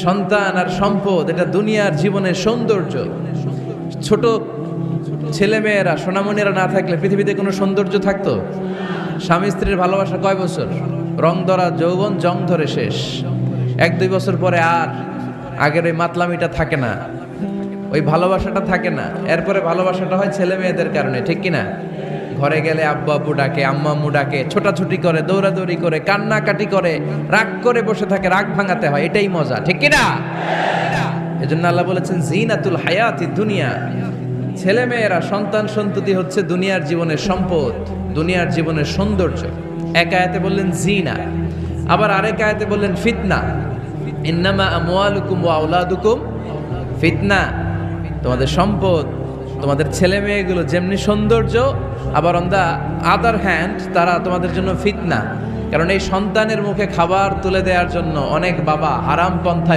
সন্তান আর সম্পদ এটা দুনিয়ার জীবনের সৌন্দর্য। ছোট ছেলেমেয়েরা সোনামণিরা না থাকলে পৃথিবীতে কোনো সৌন্দর্য থাকতো? স্বামী স্ত্রীর ভালোবাসা কয় বছর? রং ধরা যৌবন, জং ধরে শেষ। 1-2 বছর পরে আর আগের ওই মাতলামিটা থাকে না, ওই ভালোবাসাটা থাকে না। এরপরে ভালোবাসাটা হয় ছেলে মেয়েদের কারণে, ঠিক কিনা? ঘরে গেলে আব্বু আব্বু ডাকে, আম্মা আম্মু ডাকে, ছোটাছুটি করে, দৌড়াদৌড়ি করে, কান্নাকাটি করে, রাগ করে বসে থাকে, রাগ ভাঙাতে হয়, এটাই মজা, ঠিক কিনা? এজন্য আল্লাহ বলেছেন জিনাতুল হায়াতি দুনিয়া। ছেলে মেয়েরা, সন্তান সন্ততি হচ্ছে দুনিয়ার জীবনের সম্পদ, দুনিয়ার জীবনের সৌন্দর্য। এক আয়াতে বললেন জিনা, আবার আরেক আয়াতে বললেন ফিতনা। ইন্নামা আমওয়ালুকুম ওয়া আওলাদুকুম ফিতনা। তোমাদের সম্পদ, তোমাদের ছেলে মেয়েগুলো যেমনি সৌন্দর্য, আবার অন দ্য আদার হ্যান্ড তারা তোমাদের জন্য ফিতনা। কারণ এই সন্তানের মুখে খাবার তুলে দেওয়ার জন্য অনেক বাবা হারাম পন্থায়